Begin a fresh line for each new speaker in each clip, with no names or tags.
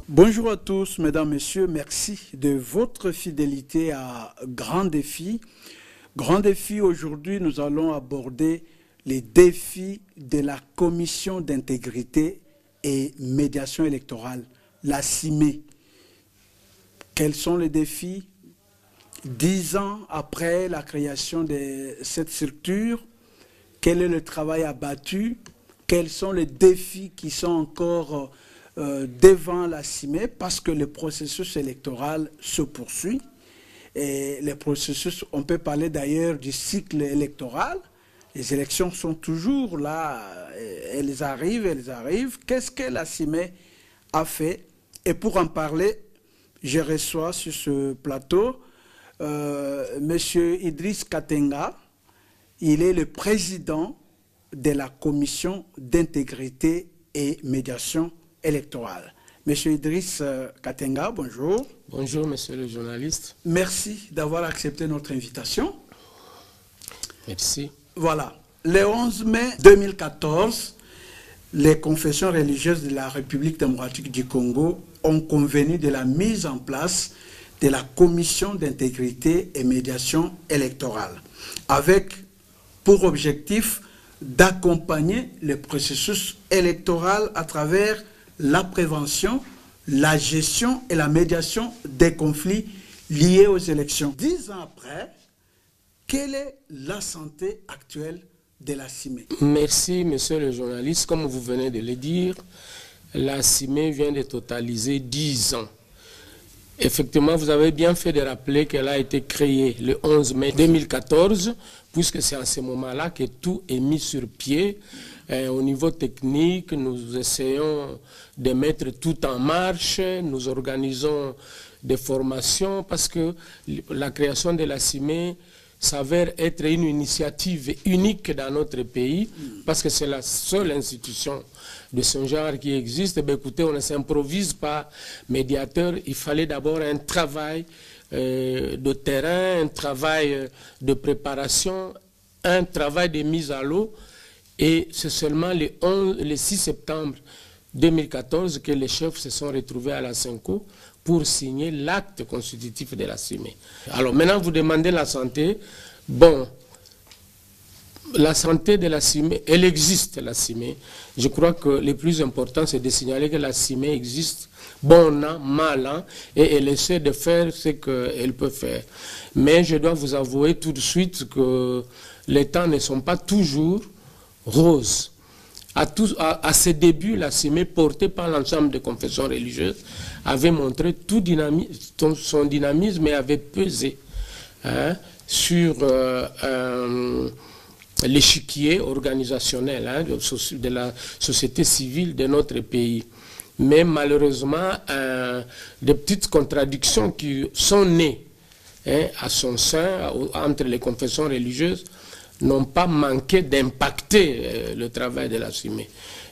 Bonjour à tous, mesdames, messieurs, merci de votre fidélité à Grand Défi. Grand Défi, aujourd'hui, nous allons aborder les défis de la Commission d'intégrité et médiation électorale, la CIME. Quels sont les défis? 10 ans après la création de cette structure, quel est le travail abattu? Quels sont les défis qui sont encore devant la CIME, parce que le processus électoral se poursuit. Et les processus, on peut parler d'ailleurs du cycle électoral. Les élections sont toujours là, elles arrivent. Qu'est-ce que la CIME a fait? Et pour en parler, je reçois sur ce plateau M. Idriss Katenga. Il est le président de la Commission d'intégrité et médiation électorale. Monsieur Idriss Katenga, bonjour.
Bonjour, monsieur le journaliste.
Merci d'avoir accepté notre invitation.
Merci.
Voilà. Le 11 mai 2014, les confessions religieuses de la République démocratique du Congo ont convenu de la mise en place de la Commission d'intégrité et médiation électorale, avec pour objectif d'accompagner le processus électoral à travers la prévention, la gestion et la médiation des conflits liés aux élections. 10 ans après, quelle est la santé actuelle de la CIME?
Merci, monsieur le journaliste. Comme vous venez de le dire, la CIME vient de totaliser 10 ans. Effectivement, vous avez bien fait de rappeler qu'elle a été créée le 11 mai 2014, puisque c'est à ce moment-là que tout est mis sur pied. Au niveau technique, nous essayons de mettre tout en marche, nous organisons des formations, parce que la création de la CIME s'avère être une initiative unique dans notre pays, parce que c'est la seule institution de ce genre qui existe. Eh bien, écoutez, on ne s'improvise pas médiateur, il fallait d'abord un travail de terrain, un travail de préparation, un travail de mise à l'eau, et c'est seulement le 6 septembre 2014 que les chefs se sont retrouvés à la Senko pour signer l'acte constitutif de la CIME. Alors maintenant, vous demandez la santé. Bon, la santé de la CIME, elle existe, la CIME. Je crois que le plus important, c'est de signaler que la CIME existe, bon an, mal an, et elle essaie de faire ce qu'elle peut faire. Mais je dois vous avouer tout de suite que les temps ne sont pas toujours roses. À ses débuts, la CIME, portée par l'ensemble des confessions religieuses, avait montré tout son dynamisme et avait pesé sur l'échiquier organisationnel de la société civile de notre pays. Mais malheureusement, des petites contradictions qui sont nées à son sein, entre les confessions religieuses, n'ont pas manqué d'impacter le travail de la CIME.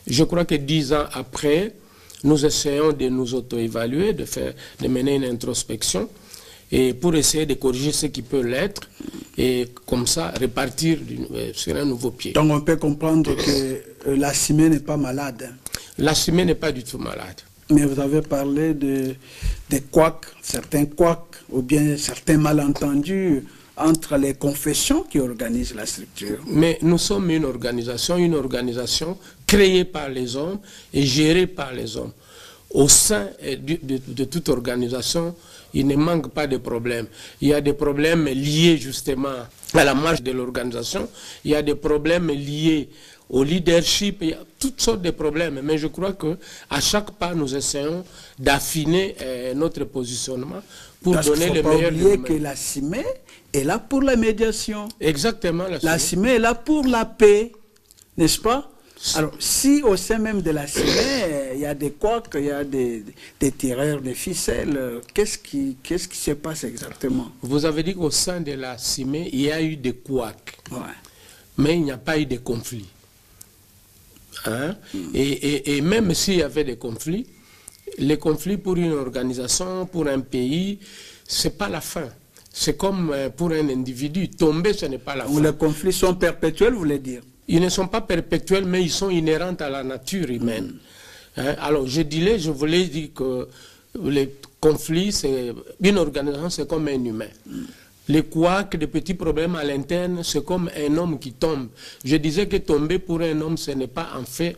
Je crois que 10 ans après, nous essayons de nous auto-évaluer, de mener une introspection, et pour essayer de corriger ce qui peut l'être, et comme ça repartir sur un nouveau pied.
Donc on peut comprendre que la CIME n'est pas malade.
La CIME n'est pas du tout malade.
Mais vous avez parlé des couacs, certains couacs, ou bien certains malentendus entre les confessions qui organisent la structure.
Mais nous sommes une organisation créée par les hommes et gérée par les hommes. Au sein de toute organisation, il ne manque pas de problèmes. Il y a des problèmes liés justement à la marche de l'organisation, il y a des problèmes liés au leadership, il y a toutes sortes de problèmes. Mais je crois qu'à chaque pas, nous essayons d'affiner notre positionnement pour donner le meilleur.
Il ne faut pas oublier que la CIME est là pour la médiation.
Exactement.
La CIME est là pour la paix, n'est-ce pas? Alors, si au sein même de la CIME, il y a des couacs, il y a des tireurs de ficelles, qu'est-ce qui se passe exactement?
Vous avez dit qu'au sein de la CIME, il y a eu des couacs, mais il n'y a pas eu de conflits. Et même s'il y avait des conflits, Les conflits pour une organisation, pour un pays, ce n'est pas la fin. C'est comme pour un individu. Tomber, ce n'est pas la fin.
Les conflits sont perpétuels, vous voulez dire?
Ils ne sont pas perpétuels, mais ils sont inhérents à la nature humaine. Alors, je voulais dire que les conflits, une organisation, c'est comme un humain. Les couacs, des petits problèmes à l'interne, c'est comme un homme qui tombe. Je disais que tomber pour un homme, ce n'est pas en fait,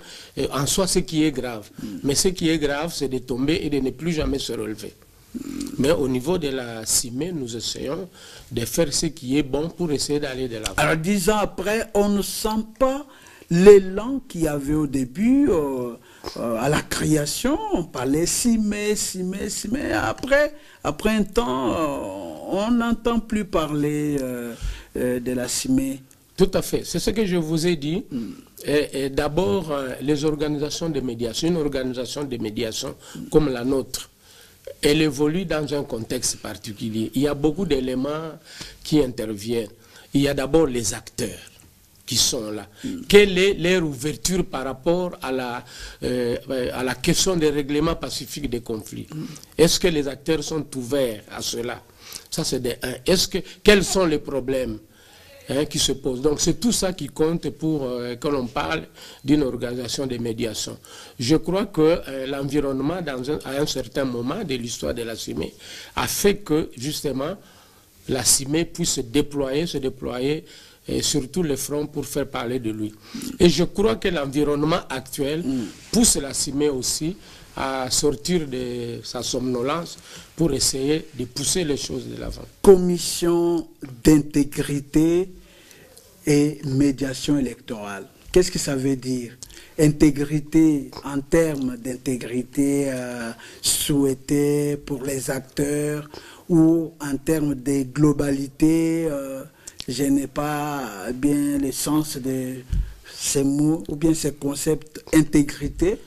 en soi, ce qui est grave. Mais ce qui est grave, c'est de tomber et de ne plus jamais se relever. Mais au niveau de la CIME, nous essayons de faire ce qui est bon pour essayer d'aller de l'avant.
Alors 10 ans après, on ne sent pas l'élan qu'il y avait au début à la création. On parlait CIME. Après un temps, on n'entend plus parler de la CIME.
Tout à fait. C'est ce que je vous ai dit. D'abord, les organisations de médiation, une organisation de médiation comme la nôtre, elle évolue dans un contexte particulier. Il y a beaucoup d'éléments qui interviennent. Il y a d'abord les acteurs qui sont là. Quelle est leur ouverture par rapport à la question des règlements pacifiques des conflits? Est-ce que les acteurs sont ouverts à cela? Ça, c'est des 1. Quels sont les problèmes qui se posent? Donc, c'est tout ça qui compte pour que l'on parle d'une organisation de médiation. Je crois que l'environnement, à un certain moment de l'histoire de la CIME, a fait que, justement, la CIME puisse se déployer sur tous les fronts pour faire parler de lui. Et je crois que l'environnement actuel pousse la CIME aussi à sortir de sa somnolence pour essayer de pousser les choses de l'avant.
Commission d'intégrité et médiation électorale. Qu'est-ce que ça veut dire? Intégrité en termes d'intégrité souhaitée pour les acteurs ou en termes de globalité, je n'ai pas bien le sens de ces mots ou bien ces concepts intégrité.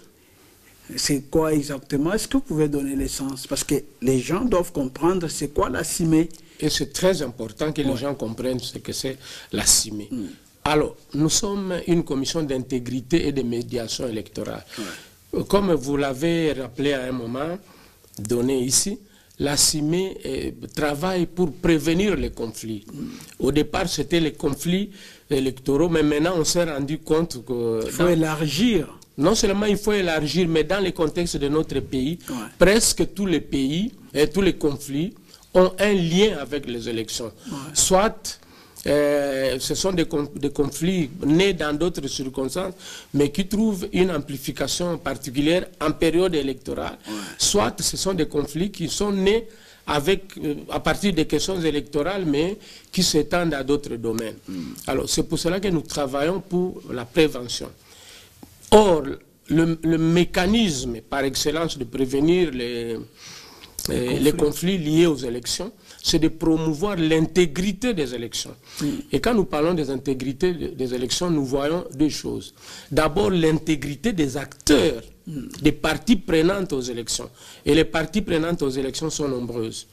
C'est quoi exactement? Est-ce que vous pouvez donner le sens? Parce que les gens doivent comprendre c'est quoi la CIME.
Et c'est très important que les gens comprennent ce que c'est la CIME. Alors, nous sommes une commission d'intégrité et de médiation électorale. Comme vous l'avez rappelé à un moment donné ici, la CIME travaille pour prévenir les conflits. Au départ, c'était les conflits électoraux, mais maintenant, on s'est rendu compte que...
Il faut élargir.
Non seulement il faut élargir, mais dans le contexte de notre pays, presque tous les pays et tous les conflits ont un lien avec les élections. Soit ce sont des conflits nés dans d'autres circonstances, mais qui trouvent une amplification particulière en période électorale. Soit ce sont des conflits qui sont nés à partir des questions électorales, mais qui s'étendent à d'autres domaines. Alors c'est pour cela que nous travaillons pour la prévention. Or, le mécanisme par excellence de prévenir les conflits liés aux élections, c'est de promouvoir l'intégrité des élections. Et quand nous parlons des intégrités des élections, nous voyons deux choses. D'abord, l'intégrité des acteurs, des parties prenantes aux élections. Et les parties prenantes aux élections sont nombreuses.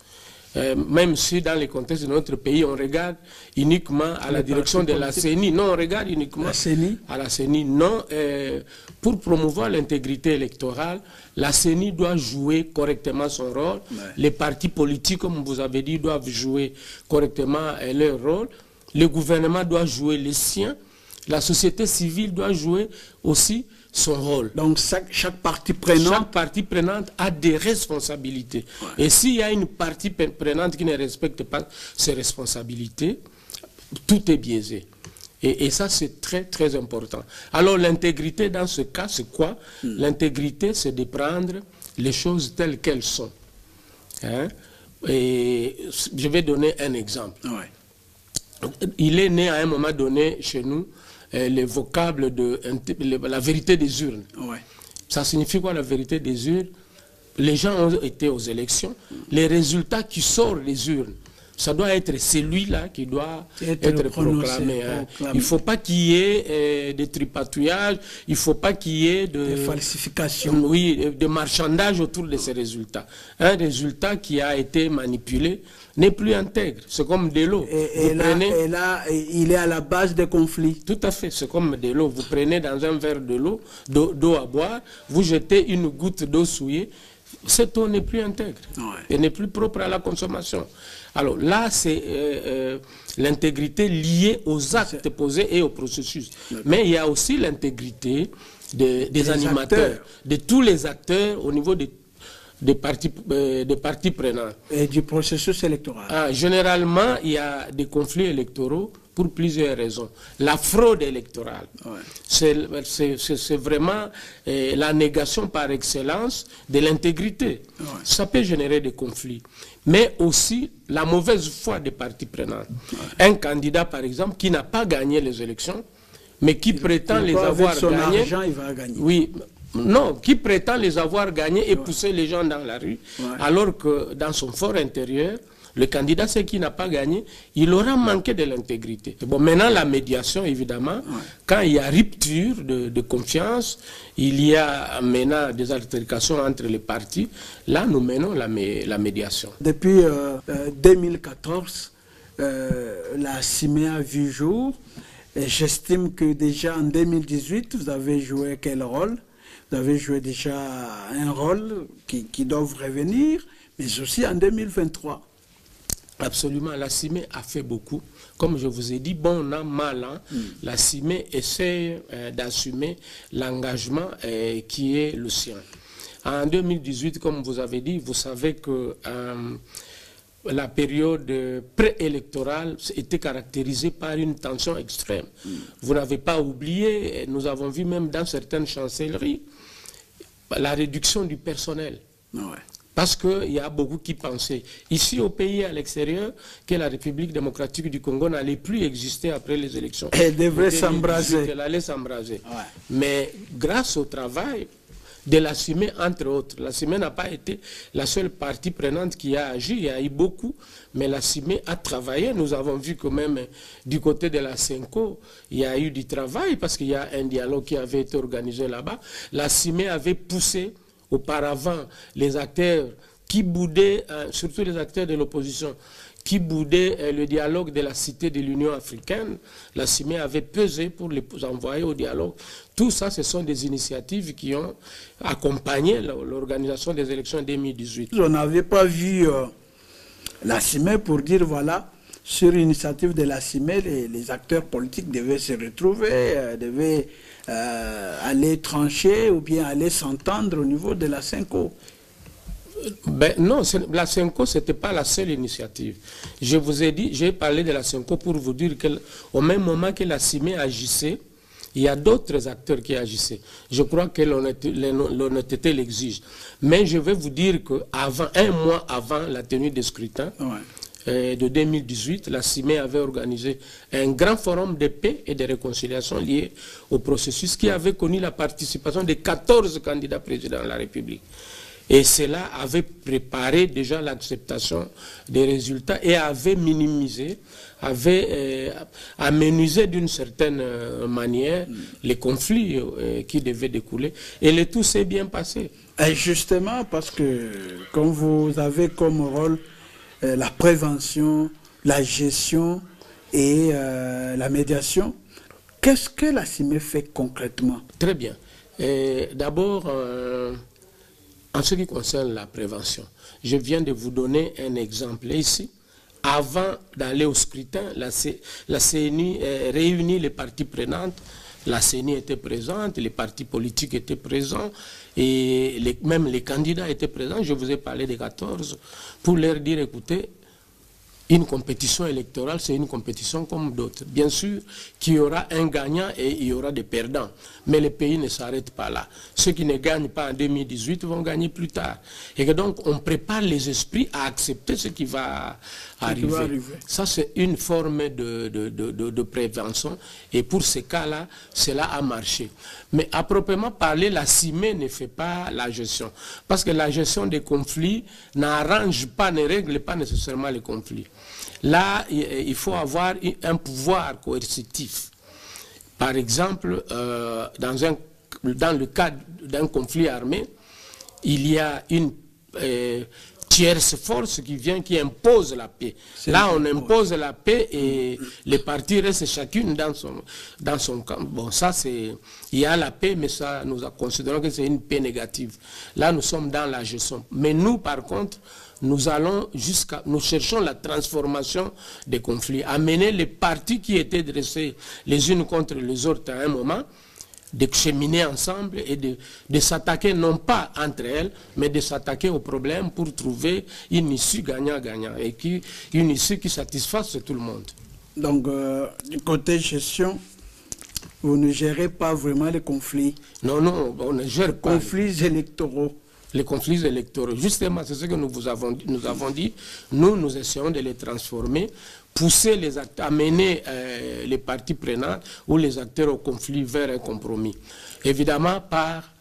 Même si dans les contextes de notre pays, on regarde uniquement à la direction de la CENI. Non, on regarde uniquement à la CENI. Non, pour promouvoir l'intégrité électorale, la CENI doit jouer correctement son rôle. Les partis politiques, comme vous avez dit, doivent jouer correctement leur rôle. Le gouvernement doit jouer le sien. La société civile doit jouer aussi son rôle.
Donc chaque partie prenante
a des responsabilités. Et s'il y a une partie prenante qui ne respecte pas ses responsabilités, tout est biaisé. Et ça, c'est très, très important. Alors, l'intégrité, dans ce cas, c'est quoi? L'intégrité, c'est de prendre les choses telles qu'elles sont. Et je vais donner un exemple. Il est né à un moment donné, chez nous, les vocables de la vérité des urnes. Ça signifie quoi, la vérité des urnes? Les gens ont été aux élections. Les résultats qui sortent des urnes, ça doit être celui-là qui doit être proclamé. Il ne faut pas qu'il y ait des tripatouillages, il ne faut pas qu'il y ait de
falsifications.
Oui, de marchandage autour de ces résultats. Un résultat qui a été manipulé n'est plus intègre. C'est comme de l'eau.
Et là, il est à la base des conflits.
Tout à fait. C'est comme de l'eau. Vous prenez dans un verre de l'eau, d'eau à boire, vous jetez une goutte d'eau souillée, cette eau n'est plus intègre, elle n'est plus propre à la consommation. Alors là, c'est l'intégrité liée aux actes posés et au processus. Mais il y a aussi l'intégrité des animateurs, de tous les acteurs au niveau des parties prenantes.
Et du processus électoral.
Généralement, il y a des conflits électoraux pour plusieurs raisons. La fraude électorale, c'est vraiment la négation par excellence de l'intégrité. Ça peut générer des conflits. Mais aussi la mauvaise foi des parties prenantes. Un candidat, par exemple, qui n'a pas gagné les élections, mais qui prétend les avoir gagnées.
Argent, il va gagner.
Oui. Non, qui prétend les avoir gagnés et pousser les gens dans la rue, alors que dans son fort intérieur, le candidat, c'est qui n'a pas gagné, il aura manqué de l'intégrité. Bon, maintenant, la médiation, évidemment, quand il y a rupture de confiance, il y a maintenant des altercations entre les partis, là, nous menons la médiation.
Depuis 2014, la CIME a vu jour, et j'estime que déjà en 2018, vous avez joué quel rôle? Vous avez joué déjà un rôle qui doit revenir, mais aussi en 2023.
Absolument, la CIME a fait beaucoup. Comme je vous ai dit, bon an, mal an, la CIME essaie d'assumer l'engagement qui est le sien. En 2018, comme vous avez dit, vous savez que la période préélectorale était caractérisée par une tension extrême. Vous n'avez pas oublié, nous avons vu même dans certaines chancelleries, la réduction du personnel. Parce qu'il y a beaucoup qui pensaient, ici au pays, à l'extérieur, que la République démocratique du Congo n'allait plus exister après les élections.
Elle devrait s'embraser.
Elle allait s'embraser. Mais grâce au travail de la CIME, entre autres, la CIME n'a pas été la seule partie prenante qui a agi, il y a eu beaucoup, mais la CIME a travaillé. Nous avons vu que même du côté de la CENCO, il y a eu du travail, parce qu'il y a un dialogue qui avait été organisé là-bas. La CIME avait poussé auparavant, les acteurs qui boudaient, surtout les acteurs de l'opposition, qui boudaient le dialogue de la cité de l'Union africaine, la CIME avait pesé pour les envoyer au dialogue. Tout ça, ce sont des initiatives qui ont accompagné l'organisation des élections 2018.
On n'avait pas vu la CIME pour dire, voilà, sur l'initiative de la CIME, les acteurs politiques devaient se retrouver, devaient aller trancher ou bien aller s'entendre au niveau de la CENCO.
Ben non, la CENCO, ce n'était pas la seule initiative. Je vous ai dit, j'ai parlé de la CENCO pour vous dire qu'au même moment que la CIME agissait, il y a d'autres acteurs qui agissaient. Je crois que l'honnêteté l'exige. Mais je vais vous dire qu'un mois avant la tenue des scrutins, de 2018, la CIME avait organisé un grand forum de paix et de réconciliation lié au processus qui avait connu la participation de 14 candidats présidents de la République. Et cela avait préparé déjà l'acceptation des résultats et avait minimisé, avait aménusé d'une certaine manière les conflits qui devaient découler. Et le tout s'est bien passé.
Et justement, parce que comme vous avez comme rôle la prévention, la gestion et la médiation, qu'est-ce que la CIME fait concrètement?
Très bien. D'abord, en ce qui concerne la prévention, je viens de vous donner un exemple ici. Avant d'aller au scrutin, la CENI réunit les parties prenantes. La CENI était présente, les partis politiques étaient présents et même les candidats étaient présents. Je vous ai parlé des 14 pour leur dire, écoutez, une compétition électorale, c'est une compétition comme d'autres. Bien sûr qu'il y aura un gagnant et il y aura des perdants. Mais le pays ne s'arrête pas là. Ceux qui ne gagnent pas en 2018 vont gagner plus tard. Et que donc, on prépare les esprits à accepter ce qui va arriver. Ça, c'est une forme de prévention. Et pour ces cas-là, cela a marché. Mais à proprement parler, la CIME ne fait pas la gestion. Parce que la gestion des conflits n'arrange pas, ne règle pas nécessairement les conflits. Là, il faut avoir un pouvoir coercitif. Par exemple, dans le cadre d'un conflit armé, il y a tierce force qui vient, qui impose la paix. Là, on impose la paix et les parties restent chacune dans son camp. Bon, ça, c'est... Il y a la paix, mais ça, nous considérons que c'est une paix négative. Là, nous sommes dans la gestion. Mais nous, par contre, nous allons nous cherchons la transformation des conflits. Amener les parties qui étaient dressées les unes contre les autres à un moment, de cheminer ensemble et de s'attaquer non pas entre elles, mais de s'attaquer aux problèmes pour trouver une issue gagnant-gagnant et une issue qui satisfasse tout le monde.
Donc, du côté gestion, vous ne gérez pas vraiment les conflits?
Non, non, on ne gère pas.
Conflits électoraux.
Les conflits électoraux. Justement, c'est ce que nous avons dit. Nous essayons de les transformer, pousser les acteurs, amener les parties prenantes ou les acteurs au conflit vers un compromis. Évidemment, par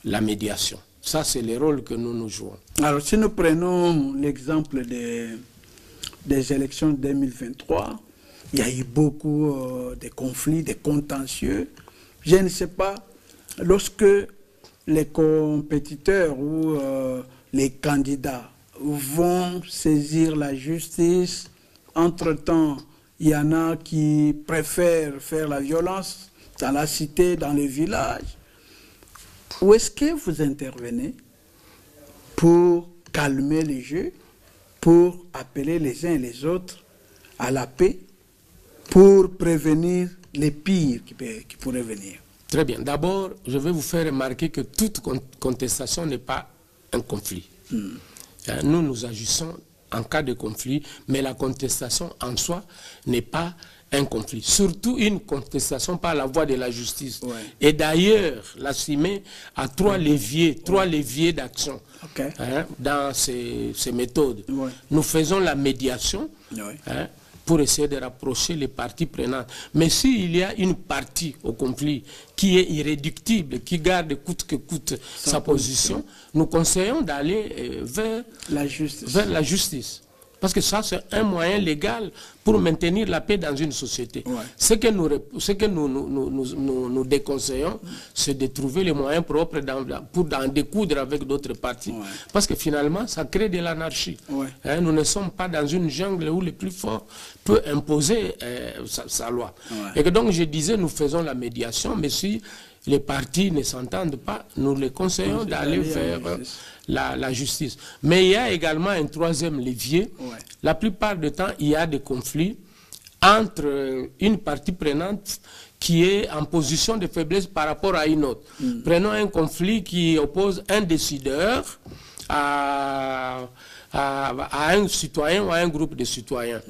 la médiation. Ça, c'est le rôle que nous jouons.
Alors, si nous prenons l'exemple des élections 2023, il y a eu beaucoup de conflits, de contentieux. Je ne sais pas, lorsque les compétiteurs ou les candidats vont saisir la justice, entre-temps, il y en a qui préfèrent faire la violence dans la cité, dans les villages. Où est-ce que vous intervenez pour calmer les jeux, pour appeler les uns et les autres à la paix, pour prévenir les pires qui pourraient venir?
Très bien. D'abord, je vais vous faire remarquer que toute contestation n'est pas un conflit. Nous, nous agissons en cas de conflit, mais la contestation en soi n'est pas un conflit. Surtout une contestation par la voie de la justice. Ouais. Et d'ailleurs, la CIME a trois leviers d'action dans ces méthodes. Ouais. Nous faisons la médiation, pour essayer de rapprocher les parties prenantes. Mais s'il y a une partie au conflit qui est irréductible, qui garde coûte que coûte sa position, nous conseillons d'aller vers la justice. Parce que ça, c'est un moyen légal pour maintenir la paix dans une société. Ouais. Ce que nous déconseillons, c'est de trouver les moyens propres pour en découdre avec d'autres parties. Ouais. Parce que finalement, ça crée de l'anarchie. Ouais. Nous ne sommes pas dans une jungle où le plus fort peut imposer sa loi. Ouais. Et que donc, je disais, nous faisons la médiation, mais si les parties ne s'entendent pas, nous les conseillons d'aller vers la justice. Mais il y a également un troisième levier. Ouais. La plupart du temps, il y a des conflits entre une partie prenante qui est en position de faiblesse par rapport à une autre. Prenons un conflit qui oppose un décideur à un citoyen ou à un groupe de citoyens.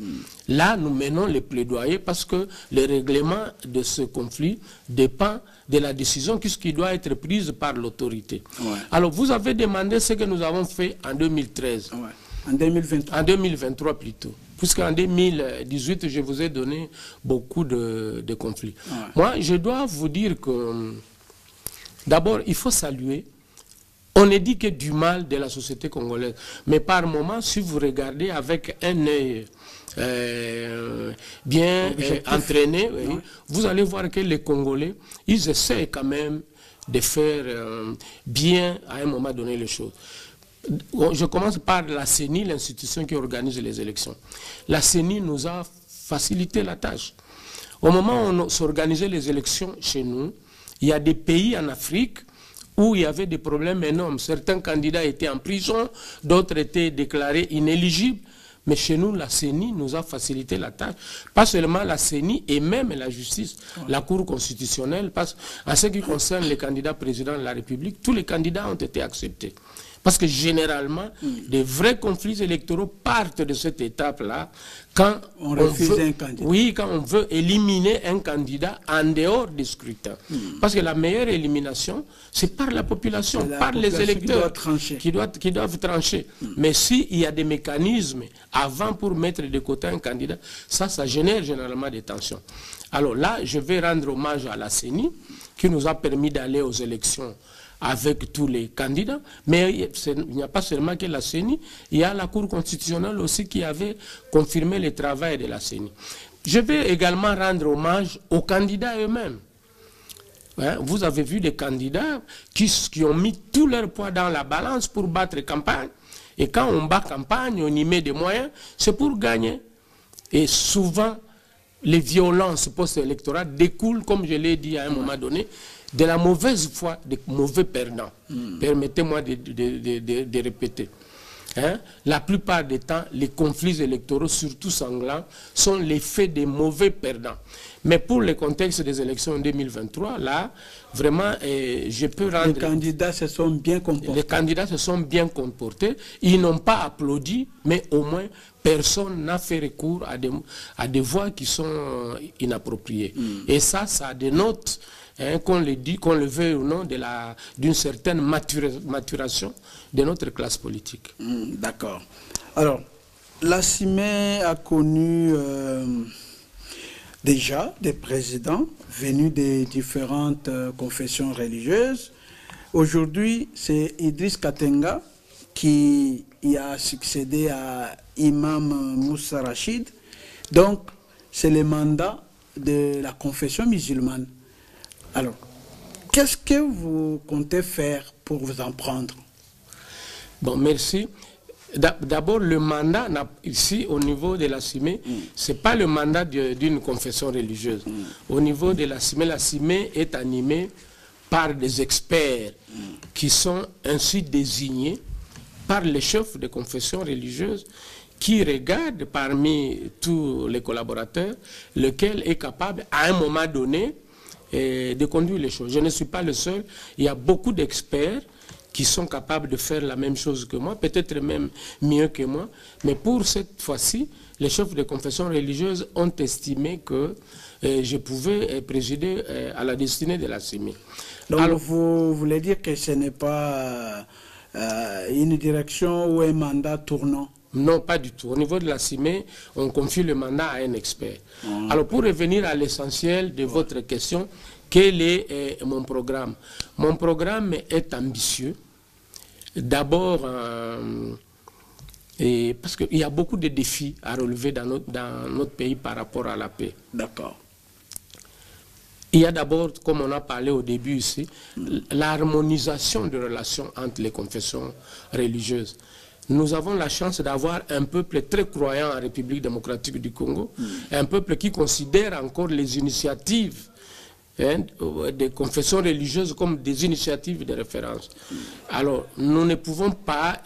Là, nous menons les plaidoyers parce que le règlement de ce conflit dépend de la décision qui doit être prise par l'autorité. Ouais. Alors, vous avez demandé ce que nous avons fait en 2013. Ouais.
En 2023.
En 2023 plutôt. Puisqu'en 2018, je vous ai donné beaucoup de conflits. Ouais. Moi, je dois vous dire que, d'abord, il faut saluer. On ne dit que du mal de la société congolaise. Mais par moments, si vous regardez avec un œil bien entraîné, vous allez voir que les Congolais, ils essaient quand même de faire bien à un moment donné les choses. Je commence par la CENI, l'institution qui organise les élections. La CENI nous a facilité la tâche. Au moment où on s'organisait les élections chez nous, il y a des pays en Afrique où il y avait des problèmes énormes. Certains candidats étaient en prison, d'autres étaient déclarés inéligibles. Mais chez nous, la CENI nous a facilité la tâche. Pas seulement la CENI et même la justice, la Cour constitutionnelle. Parce qu'en ce qui concerne les candidats présidents de la République, tous les candidats ont été acceptés. Parce que généralement, des vrais conflits électoraux partent de cette étape-là quand on refuse un candidat. Oui, quand on veut éliminer un candidat en dehors des scrutins. Parce que la meilleure élimination, c'est par la population, par les électeurs qui doivent trancher. Mais s'il y a des mécanismes avant pour mettre de côté un candidat, ça génère généralement des tensions. Alors là, je vais rendre hommage à la CENI qui nous a permis d'aller aux élections avec tous les candidats, mais il n'y a pas seulement que la CENI, il y a la Cour constitutionnelle aussi qui avait confirmé le travail de la CENI. Je vais également rendre hommage aux candidats eux-mêmes. Vous avez vu des candidats qui ont mis tout leur poids dans la balance pour battre campagne, Et quand on bat campagne, on y met des moyens, c'est pour gagner. Et souvent, les violences post-électorales découlent, comme je l'ai dit à un moment donné, de la mauvaise foi, des mauvais perdants. Permettez-moi de répéter. Hein? La plupart des temps, les conflits électoraux, surtout sanglants, sont l'effet des mauvais perdants. Mais pour le contexte des élections en 2023, là, vraiment, je peux rendre...
Les candidats se sont bien comportés.
Les candidats se sont bien comportés. Ils n'ont pas applaudi, mais au moins, personne n'a fait recours à des voix qui sont inappropriées. Et ça dénote... qu'on le dit, qu'on le veuille ou non, d'une certaine maturation de notre classe politique.
D'accord. Alors, la CIME a connu déjà des présidents venus des différentes confessions religieuses. Aujourd'hui, c'est Idriss Katenga qui y a succédé à Imam Moussa Rachid. Donc, c'est le mandat de la confession musulmane. Alors, qu'est-ce que vous comptez faire pour vous en prendre?
Bon, merci. D'abord, le mandat, ici, au niveau de la CIME, ce n'est pas le mandat d'une confession religieuse. Au niveau de la CIME est animée par des experts qui sont ainsi désignés par les chefs de confession religieuse qui regardent parmi tous les collaborateurs lequel est capable, à un moment donné, de conduire les choses. Je ne suis pas le seul. Il y a beaucoup d'experts qui sont capables de faire la même chose que moi, peut-être même mieux que moi. Mais pour cette fois-ci, les chefs de confession religieuse ont estimé que je pouvais présider à la destinée de la CIME.
Donc, alors, vous voulez dire que ce n'est pas une direction ou un mandat tournant?
Non, pas du tout. Au niveau de la CIME, on confie le mandat à un expert. Alors, pour revenir à l'essentiel de votre question, quel est mon programme? Mon programme est ambitieux. D'abord, parce qu'il y a beaucoup de défis à relever dans notre pays par rapport à la paix.
D'accord.
Il y a d'abord, comme on a parlé au début ici, l'harmonisation des relations entre les confessions religieuses. Nous avons la chance d'avoir un peuple très croyant en République démocratique du Congo, un peuple qui considère encore les initiatives des confessions religieuses comme des initiatives de référence. Alors, nous ne pouvons pas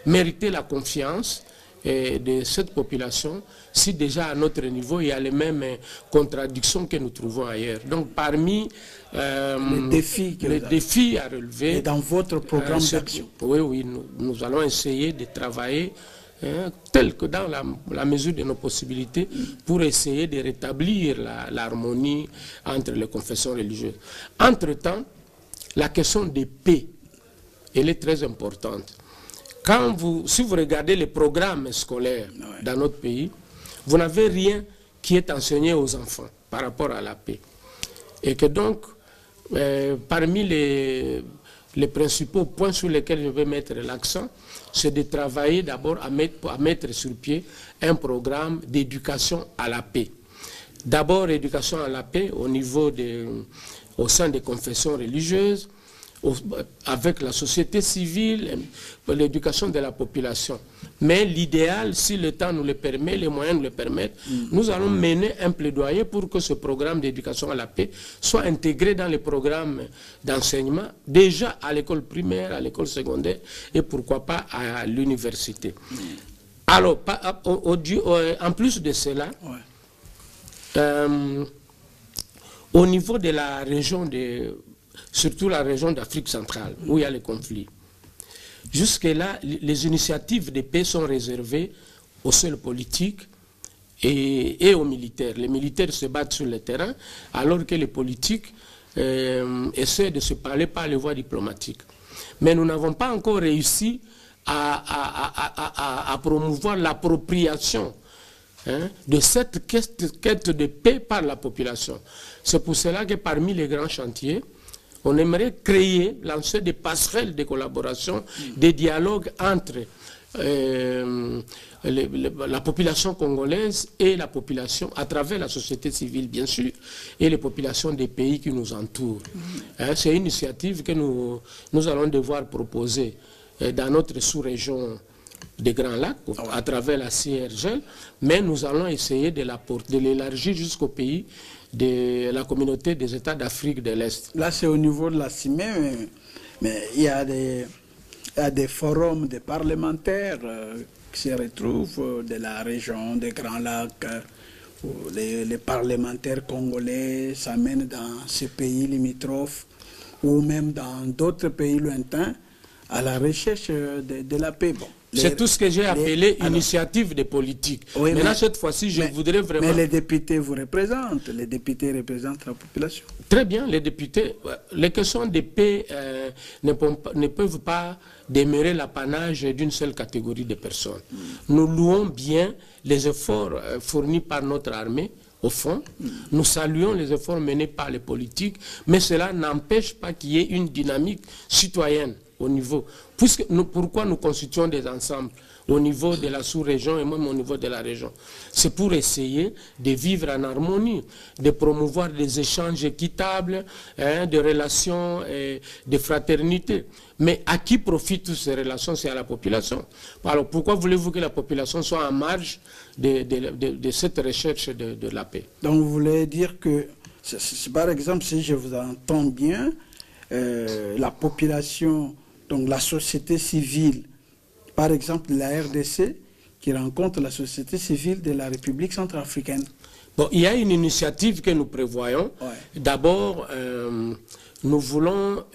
mériter la confiance de cette population si déjà à notre niveau il y a les mêmes contradictions que nous trouvons ailleurs. Donc parmi les défis à relever
et dans votre programme d'action,
oui, nous allons essayer de travailler tel que dans la mesure de nos possibilités pour essayer de rétablir l'harmonie entre les confessions religieuses. Entre-temps, la question des paix, elle est très importante. Si vous regardez les programmes scolaires dans notre pays, vous n'avez rien qui est enseigné aux enfants par rapport à la paix. Et que donc, parmi les principaux points sur lesquels je vais mettre l'accent, c'est de travailler d'abord à mettre sur pied un programme d'éducation à la paix. D'abord, éducation à la paix au sein des confessions religieuses, avec la société civile, l'éducation de la population. Mais l'idéal, si le temps nous le permet, les moyens nous le permettent, nous allons mener un plaidoyer pour que ce programme d'éducation à la paix soit intégré dans les programmes d'enseignement, déjà à l'école primaire, à l'école secondaire et pourquoi pas à l'université. Alors, en plus de cela, au niveau de la région surtout la région d'Afrique centrale, où il y a les conflits. Jusque-là, les initiatives de paix sont réservées aux seuls politiques et aux militaires. Les militaires se battent sur le terrain, alors que les politiques essaient de se parler par les voies diplomatiques. Mais nous n'avons pas encore réussi à promouvoir l'appropriation de cette quête de paix par la population. C'est pour cela que parmi les grands chantiers, on aimerait lancer des passerelles de collaboration, des dialogues entre la population congolaise et la population, à travers la société civile bien sûr, et les populations des pays qui nous entourent. C'est une initiative que nous allons devoir proposer dans notre sous-région des Grands Lacs, à travers la CIRGL, mais nous allons essayer de l'élargir jusqu'au pays de la communauté des États d'Afrique de l'Est.
Là, c'est au niveau de la CIME, mais il y a des forums de parlementaires qui se retrouvent de la région des Grands Lacs, où les parlementaires congolais s'amènent dans ces pays limitrophes ou même dans d'autres pays lointains à la recherche de la paix. Bon,
c'est tout ce que j'ai appelé initiative de politique.
Oui,
maintenant, cette fois-ci, je voudrais vraiment...
Mais les députés vous représentent, les députés représentent la population.
Très bien, les députés, les questions de paix ne peuvent pas demeurer l'apanage d'une seule catégorie de personnes. Nous louons bien les efforts fournis par notre armée, au fond. Nous saluons les efforts menés par les politiques, mais cela n'empêche pas qu'il y ait une dynamique citoyenne au niveau. Pourquoi nous constituons des ensembles au niveau de la sous-région et même au niveau de la région? C'est pour essayer de vivre en harmonie, de promouvoir des échanges équitables, de relations de fraternité. Mais à qui profitent toutes ces relations? C'est à la population. Alors pourquoi voulez-vous que la population soit en marge de cette recherche de la paix?
Donc vous voulez dire que, par exemple, si je vous entends bien, la population, donc la société civile, par exemple la RDC, qui rencontre la société civile de la République centrafricaine.
Bon, il y a une initiative que nous prévoyons. Ouais. D'abord, nous voulons,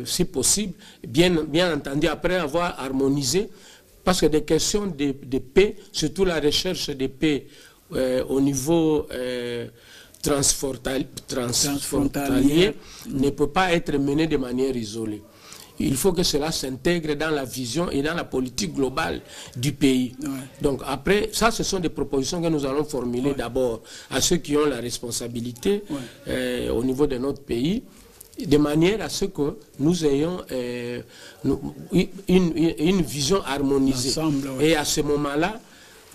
si possible, bien entendu, après avoir harmonisé, parce que des questions de paix, surtout la recherche de paix au niveau transfrontalier, ne peut pas être menée de manière isolée. Il faut que cela s'intègre dans la vision et dans la politique globale du pays. Ouais. Donc après, ça ce sont des propositions que nous allons formuler d'abord à ceux qui ont la responsabilité au niveau de notre pays, de manière à ce que nous ayons une vision harmonisée. Ensemble, et à ce moment-là,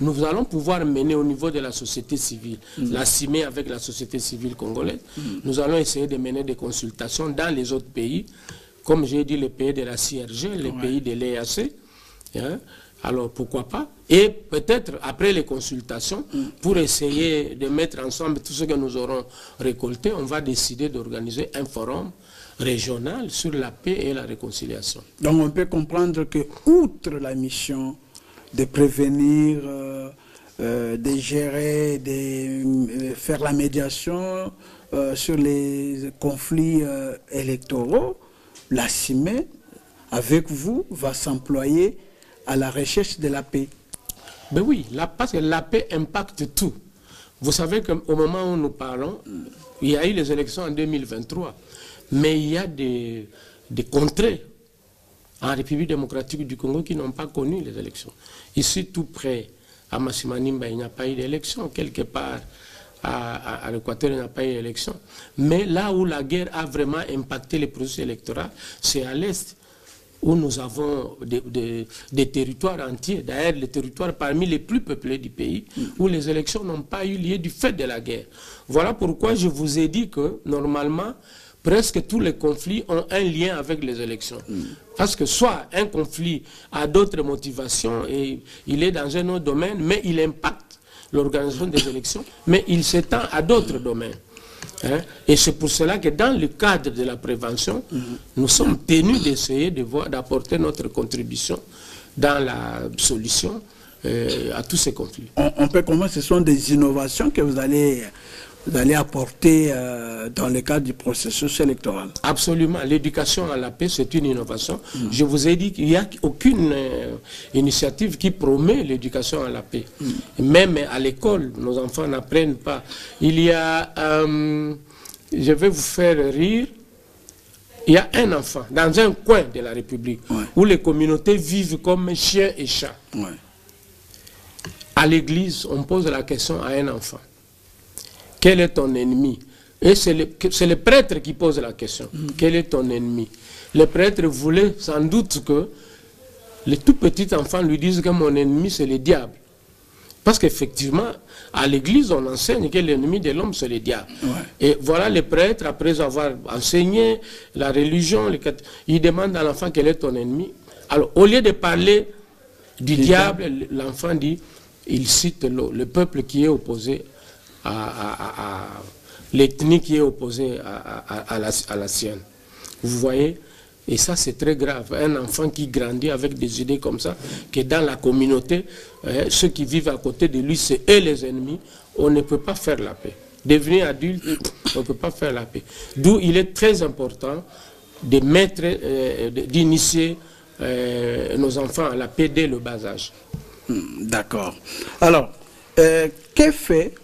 nous allons pouvoir mener au niveau de la société civile, la CIME avec la société civile congolaise. Nous allons essayer de mener des consultations dans les autres pays, comme j'ai dit, les pays de la CIRG, les pays de l'EAC, hein, alors pourquoi pas? Et peut-être après les consultations, pour essayer de mettre ensemble tout ce que nous aurons récolté, on va décider d'organiser un forum régional sur la paix et la réconciliation.
Donc on peut comprendre que, outre la mission de prévenir, de gérer, de faire la médiation sur les conflits électoraux, la CIME, avec vous, va s'employer à la recherche de la paix.
Ben oui, parce que la paix impacte tout. Vous savez qu'au moment où nous parlons, il y a eu les élections en 2023, mais il y a des contrées en République démocratique du Congo qui n'ont pas connu les élections. Ici, tout près, à Massimanimba, il n'y a pas eu d'élection. Quelque part, à l'Équateur, il n'y a pas eu d'élection. Mais là où la guerre a vraiment impacté les processus électoraux, c'est à l'Est, où nous avons des territoires entiers, d'ailleurs les territoires parmi les plus peuplés du pays, où les élections n'ont pas eu lieu du fait de la guerre. Voilà pourquoi je vous ai dit que, normalement, presque tous les conflits ont un lien avec les élections. Parce que soit un conflit a d'autres motivations et il est dans un autre domaine, mais il impacte l'organisation des élections, mais il s'étend à d'autres domaines. Hein? Et c'est pour cela que dans le cadre de la prévention, nous sommes tenus d'essayer d'apporter notre contribution dans la solution à tous ces conflits.
On peut comprendre que ce sont des innovations que vous allez apporter dans le cadre du processus électoral.
Absolument. L'éducation à la paix, c'est une innovation. Je vous ai dit qu'il n'y a aucune initiative qui promet l'éducation à la paix. Même à l'école, nos enfants n'apprennent pas. Il y a, je vais vous faire rire, il y a un enfant dans un coin de la République où les communautés vivent comme chiens et chats. À l'église, on pose la question à un enfant. Quel est ton ennemi? Et c'est le prêtre qui pose la question. Quel est ton ennemi? Le prêtre voulait sans doute que les tout petits enfants lui disent que mon ennemi c'est le diable. Parce qu'effectivement, à l'église, on enseigne que l'ennemi de l'homme c'est le diable. Et voilà les prêtres, après avoir enseigné la religion, il demande à l'enfant quel est ton ennemi. Alors, au lieu de parler du diable, l'enfant dit, il cite le peuple qui est opposé à l'ethnie qui est opposée à la sienne. Vous voyez? Et ça, c'est très grave. Un enfant qui grandit avec des idées comme ça, que dans la communauté, ceux qui vivent à côté de lui, c'est eux les ennemis, on ne peut pas faire la paix. Devenir adulte, on ne peut pas faire la paix. D'où il est très important de mettre, d'initier nos enfants à la paix dès le bas âge.
D'accord. Alors, qu'est fait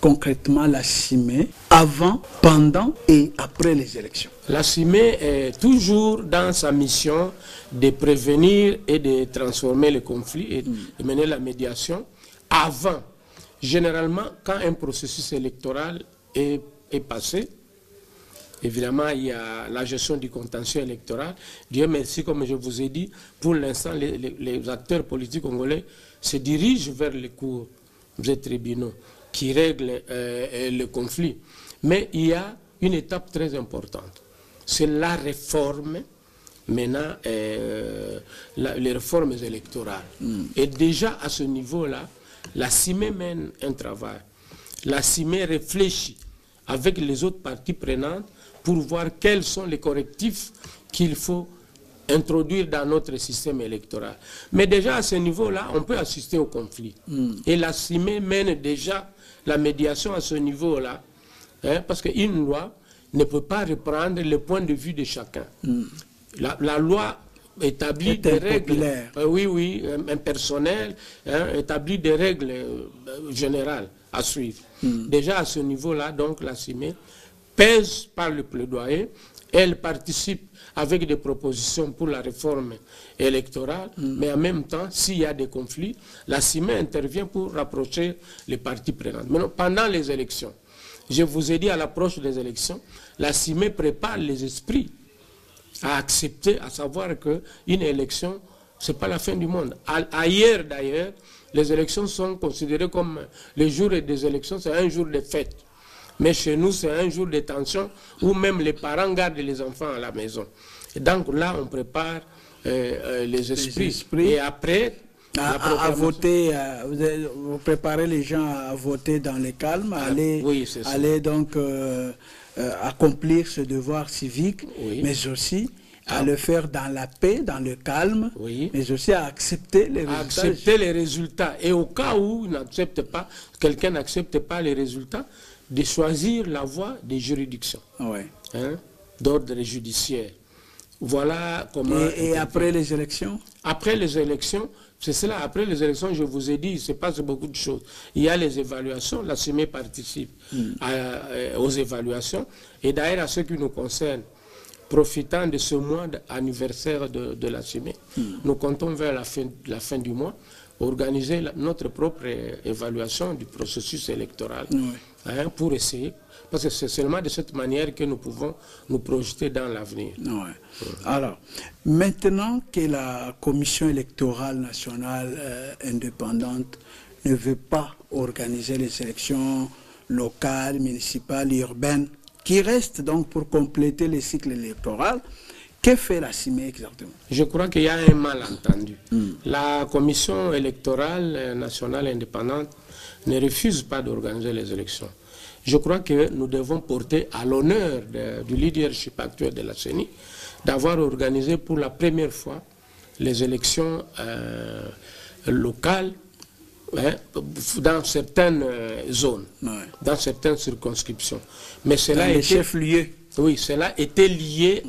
concrètement la CIME avant, pendant et après les élections?
La CIME est toujours dans sa mission de prévenir et de transformer les conflits et de mener la médiation avant. Généralement, quand un processus électoral est passé, évidemment, il y a la gestion du contentieux électoral. Dieu merci, comme je vous ai dit, pour l'instant, les acteurs politiques congolais se dirigent vers les cours des tribunaux qui règlent le conflit. Mais il y a une étape très importante. C'est la réforme, maintenant, les réformes électorales. Et déjà, à ce niveau-là, la CIME mène un travail. La CIME réfléchit avec les autres parties prenantes pour voir quels sont les correctifs qu'il faut introduire dans notre système électoral. Mais déjà à ce niveau-là, on peut assister au conflit. Et la CIME mène déjà la médiation à ce niveau-là, parce qu'une loi ne peut pas reprendre le point de vue de chacun. La loi établit des règles, impersonnelles, établit des règles générales à suivre. Déjà à ce niveau-là, donc la CIME pèse par le plaidoyer, elle participe avec des propositions pour la réforme électorale, mais en même temps, s'il y a des conflits, la CIME intervient pour rapprocher les parties prenantes. Maintenant, pendant les élections, je vous ai dit à l'approche des élections, la CIME prépare les esprits à accepter, à savoir qu'une élection, ce n'est pas la fin du monde. Ailleurs d'ailleurs, les élections sont considérées comme le jour des élections, c'est un jour de fête. Mais chez nous, c'est un jour de tension où même les parents gardent les enfants à la maison. Et donc là, on prépare les esprits. Et après,
à voter, vous préparez les gens à voter dans le calme, aller donc accomplir ce devoir civique, mais aussi à le faire dans la paix, dans le calme, mais aussi à accepter les résultats.
Accepter les résultats. Et au cas où quelqu'un n'accepte pas les résultats, de choisir la voie des juridictions, d'ordre judiciaire. Voilà comment...
Et après les élections?
Après les élections, c'est cela. Après les élections, je vous ai dit, il se passe beaucoup de choses. Il y a les évaluations, la CIME participe aux évaluations. Et d'ailleurs, à ce qui nous concerne, profitant de ce mois anniversaire de la CIME, nous comptons vers la fin du mois organiser notre propre évaluation du processus électoral. Pour essayer, parce que c'est seulement de cette manière que nous pouvons nous projeter dans l'avenir.
Alors, maintenant que la Commission électorale nationale indépendante ne veut pas organiser les élections locales, municipales, urbaines, qui restent donc pour compléter le cycle électoral, que fait la CIME exactement?
Je crois qu'il y a un malentendu. La Commission électorale nationale indépendante ne refuse pas d'organiser les élections. Je crois que nous devons porter à l'honneur du leadership actuel de la CENI d'avoir organisé pour la première fois les élections locales dans certaines zones, dans certaines circonscriptions. Mais cela
les chefs-lieux.
Oui, cela était lié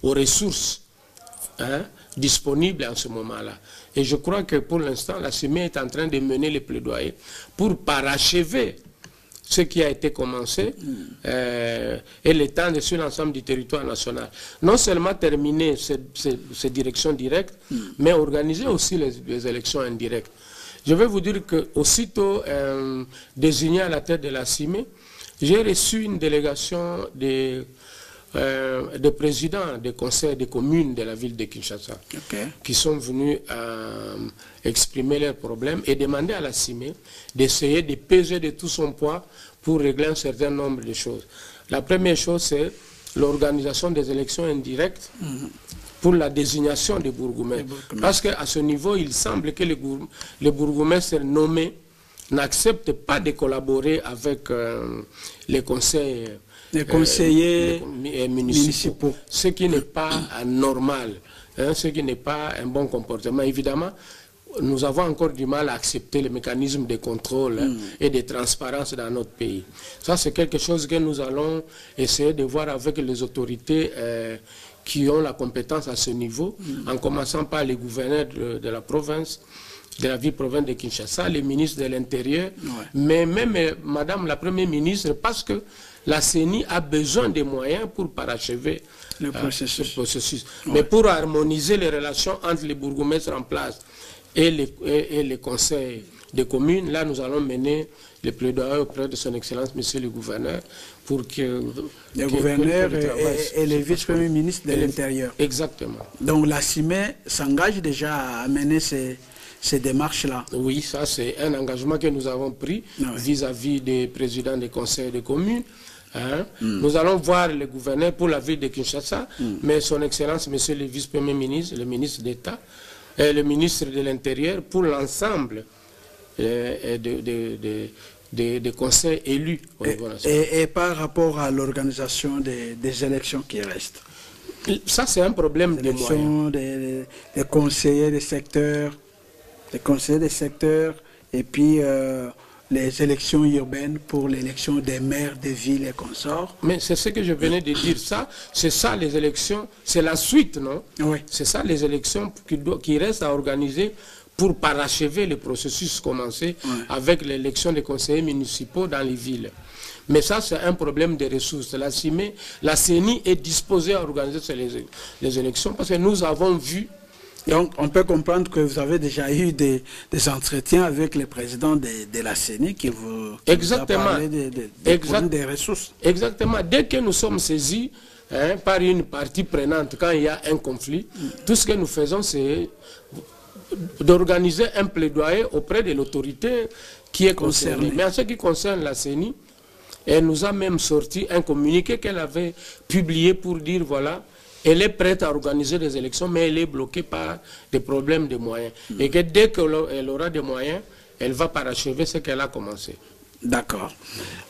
aux ressources disponibles en ce moment-là. Et je crois que pour l'instant, la CIME est en train de mener les plaidoyers pour parachever ce qui a été commencé et l'étendre sur l'ensemble du territoire national. Non seulement terminer ces directions directes, mais organiser aussi les élections indirectes. Je vais vous dire qu'aussitôt désigné à la tête de la CIME, j'ai reçu une délégation des présidents des conseils des communes de la ville de Kinshasa qui sont venus exprimer leurs problèmes et demander à la CIME d'essayer de peser de tout son poids pour régler un certain nombre de choses. La première chose, c'est l'organisation des élections indirectes pour la désignation des bourgmestres. Parce qu'à ce niveau, il semble que les bourgmestres nommés n'acceptent pas de collaborer avec les conseils.
Les conseillers municipaux.
Ce qui n'est pas normal, hein, ce qui n'est pas un bon comportement. Évidemment, nous avons encore du mal à accepter les mécanismes de contrôle et de transparence dans notre pays. Ça, c'est quelque chose que nous allons essayer de voir avec les autorités qui ont la compétence à ce niveau, en commençant par les gouverneurs de la province, de la ville-province de Kinshasa, les ministres de l'Intérieur, mais même Madame la Première ministre, parce que la CENI a besoin de moyens pour parachever ce processus. Mais pour harmoniser les relations entre les bourgmestres en place et les conseils des communes, là nous allons mener les plaidoyers auprès de son Excellence, Monsieur le Gouverneur, pour que...
Les gouverneurs et les vice-premiers ministres de l'Intérieur.
Exactement.
Donc la CIME s'engage déjà à mener ces démarches-là.
Oui, ça c'est un engagement que nous avons pris vis-à-vis des présidents des conseils des communes. Hein. Nous allons voir le gouverneur pour la ville de Kinshasa, mais son Excellence, Monsieur le vice-premier ministre, le ministre d'État, et le ministre de l'Intérieur pour l'ensemble des conseils élus au niveau national.
Et par rapport à l'organisation des élections qui restent.
Ça c'est un problème de moyens.
Des conseillers des secteurs, et puis les élections urbaines pour l'élection des maires des villes et consorts.
Mais c'est ce que je venais de dire, ça, c'est ça les élections, c'est la suite, non?
Oui.
C'est ça les élections qui restent à organiser pour parachever le processus commencé avec l'élection des conseillers municipaux dans les villes. Mais ça, c'est un problème de ressources. La CENI est disposée à organiser les élections parce que nous avons vu.
Donc, on peut comprendre que vous avez déjà eu des entretiens avec le président de la CENI qui vous a parlé des ressources.
Exactement. Dès que nous sommes saisis par une partie prenante, quand il y a un conflit, tout ce que nous faisons, c'est d'organiser un plaidoyer auprès de l'autorité qui est concernée. Mais en ce qui concerne la CENI, elle nous a même sorti un communiqué qu'elle avait publié pour dire, voilà, elle est prête à organiser des élections, mais elle est bloquée par des problèmes de moyens. Et que dès qu'elle aura des moyens, elle va parachever ce qu'elle a commencé.
D'accord.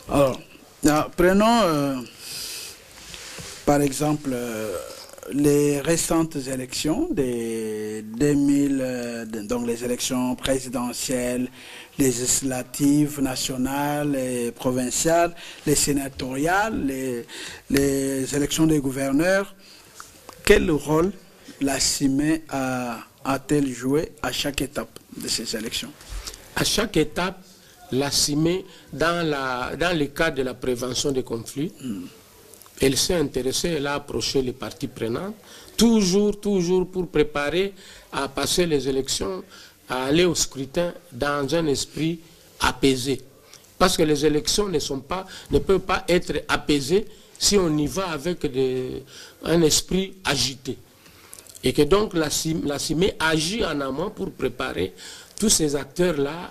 Alors, prenons par exemple les récentes élections des 2000, donc les élections présidentielles, législatives, nationales et provinciales, les sénatoriales, les élections des gouverneurs. Quel rôle la CIME a-t-elle joué à chaque étape de ces élections?
À chaque étape, la CIME, dans le cadre de la prévention des conflits, elle s'est intéressée, elle a approché les parties prenantes, toujours pour préparer à passer les élections, à aller au scrutin dans un esprit apaisé. Parce que les élections ne peuvent pas être apaisées si on y va avec un esprit agité. Et que donc la CIME agit en amont pour préparer tous ces acteurs-là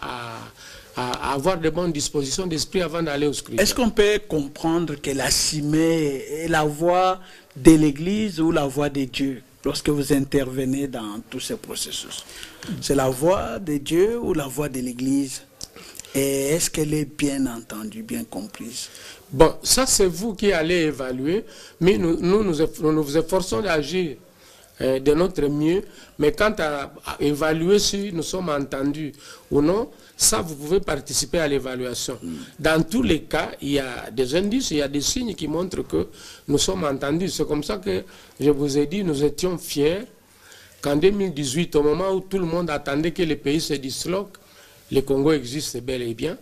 à avoir de bonnes dispositions d'esprit avant d'aller au scrutin.
Est-ce qu'on peut comprendre que la CIME est la voix de l'Église ou la voix de Dieu lorsque vous intervenez dans tous ces processus? C'est la voix de Dieu ou la voix de l'Église? Et est-ce qu'elle est bien entendue, bien comprise?
Bon, ça c'est vous qui allez évaluer, mais nous nous efforçons d'agir de notre mieux, mais quant à évaluer si nous sommes entendus ou non, ça vous pouvez participer à l'évaluation. Dans tous les cas, il y a des indices, il y a des signes qui montrent que nous sommes entendus. C'est comme ça que je vous ai dit, nous étions fiers qu'en 2018, au moment où tout le monde attendait que le pays se disloque, le Congo existe bel et bien.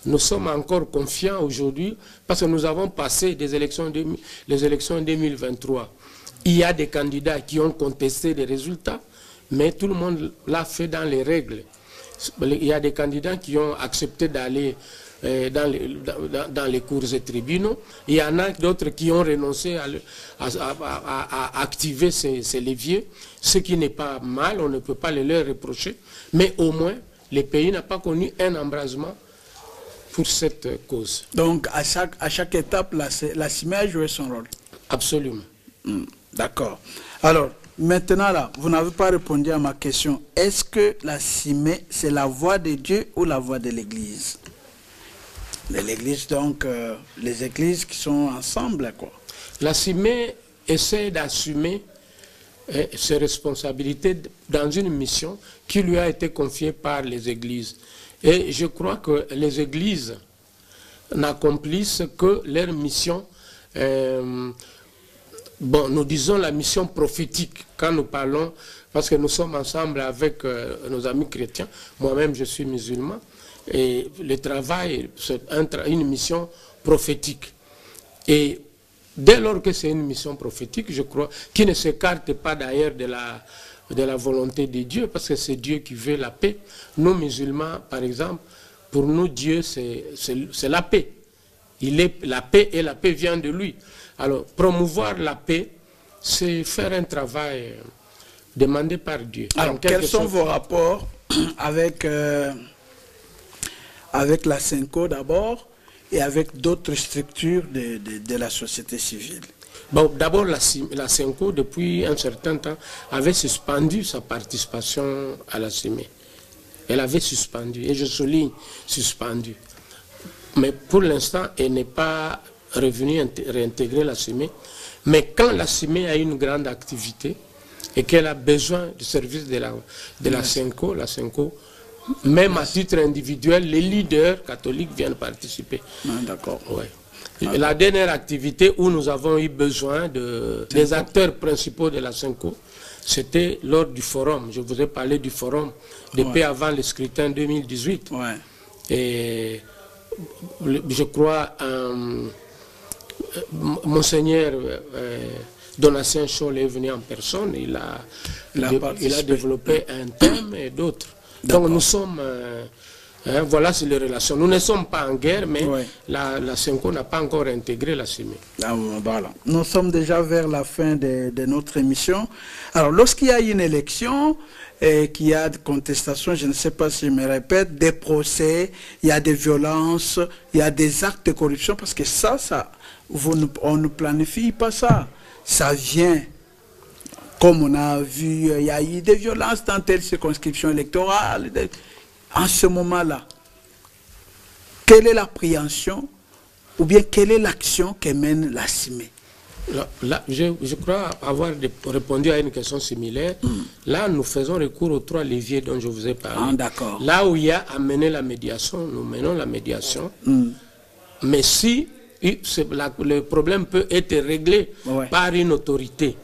Nous sommes encore confiants aujourd'hui parce que nous avons passé les élections en 2023. Il y a des candidats qui ont contesté les résultats, mais tout le monde l'a fait dans les règles. Il y a des candidats qui ont accepté d'aller dans les cours et tribunaux. Il y en a d'autres qui ont renoncé à activer ces leviers, ce qui n'est pas mal, on ne peut pas les leur reprocher, mais au moins, le pays n'a pas connu un embrasement pour cette cause.
Donc, à chaque étape, la CIME a joué son rôle.
Absolument.
D'accord. Alors, maintenant là, vous n'avez pas répondu à ma question. Est-ce que la CIME, c'est la voix de Dieu ou la voix de l'Église? L'Église, donc, les églises qui sont ensemble, quoi.
La CIME essaie d'assumer ses responsabilités dans une mission qui lui a été confiée par les églises. Et je crois que les églises n'accomplissent que leur mission, bon, nous disons la mission prophétique, quand nous parlons, parce que nous sommes ensemble avec nos amis chrétiens, moi-même je suis musulman, et le travail, c'est une mission prophétique. Et dès lors que c'est une mission prophétique, je crois, qui ne s'écarte pas d'ailleurs de la volonté de Dieu, parce que c'est Dieu qui veut la paix. Nous, musulmans, par exemple, pour nous, Dieu, c'est la paix. Il est la paix et la paix vient de lui. Alors, promouvoir la paix, c'est faire un travail demandé par Dieu.
Alors, quels sont vos rapports avec, avec la CENCO d'abord et avec d'autres structures de la société civile?
Bon, d'abord, la CENCO, depuis un certain temps, avait suspendu sa participation à la CIME. Elle avait suspendu, et je souligne suspendu. Mais pour l'instant, elle n'est pas revenue réintégrer la CIME. Mais quand la CIME a une grande activité et qu'elle a besoin du service de la CENCO, même à titre individuel, les leaders catholiques viennent participer.
D'accord.
Ouais. La dernière activité où nous avons eu besoin des acteurs principaux de la CENCO, c'était lors du forum. Je vous ai parlé du forum de paix avant le scrutin 2018. Ouais. Et je crois Monseigneur Donatien Scholl est venu en personne. Il a développé un thème et d'autres. Donc nous sommes... voilà, c'est les relations. Nous ne sommes pas en guerre, mais la CENCO n'a pas encore intégré la CIME.
Ah, voilà. Nous sommes déjà vers la fin de notre émission. Alors, lorsqu'il y a une élection et qu'il y a des contestations, je ne sais pas si je me répète, des procès, il y a des violences, il y a des actes de corruption, parce que on ne planifie pas ça. Ça vient. Comme on a vu, il y a eu des violences dans telle circonscription électorale. En ce moment-là, quelle est l'appréhension ou bien quelle est l'action que mène la CIME?
Là, je crois avoir répondu à une question similaire. Là, nous faisons recours aux 3 leviers dont je vous ai parlé.
D'accord.
Là où il y a à mener la médiation, nous menons la médiation. Mais si le problème peut être réglé par une autorité,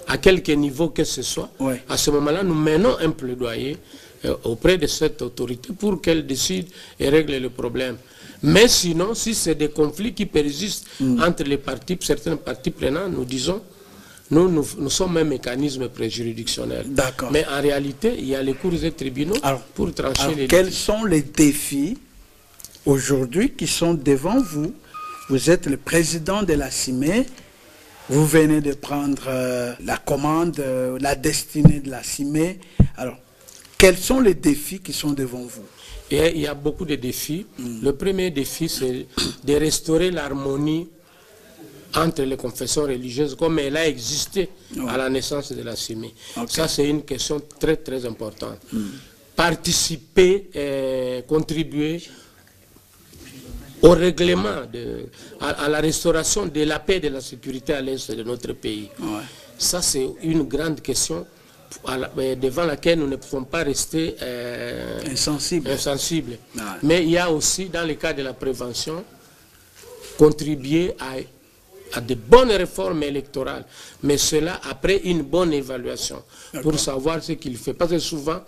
à quelque niveau que ce soit, à ce moment-là, nous menons un plaidoyer auprès de cette autorité pour qu'elle décide et règle le problème. Mais sinon, si c'est des conflits qui persistent entre les parties, certaines parties prenantes, nous disons, nous sommes un mécanisme préjuridictionnel. D'accord. Mais en réalité, il y a les cours et tribunaux pour trancher les
quels sont les défis aujourd'hui qui sont devant vous? Vous êtes le président de la CIME, vous venez de prendre la commande, la destinée de la CIME. Alors, quels sont les défis qui sont devant vous?
Et il y a beaucoup de défis. Le premier défi, c'est de restaurer l'harmonie entre les confessions religieuses comme elle a existé à la naissance de la CIME. Ça, c'est une question très, très importante. Participer, contribuer au règlement, à la restauration de la paix et de la sécurité à l'est de notre pays. Ça, c'est une grande question devant laquelle nous ne pouvons pas rester insensibles. Mais il y a aussi, dans le cas de la prévention, contribuer à de bonnes réformes électorales, mais cela après une bonne évaluation, pour savoir ce qu'il fait. Parce que souvent,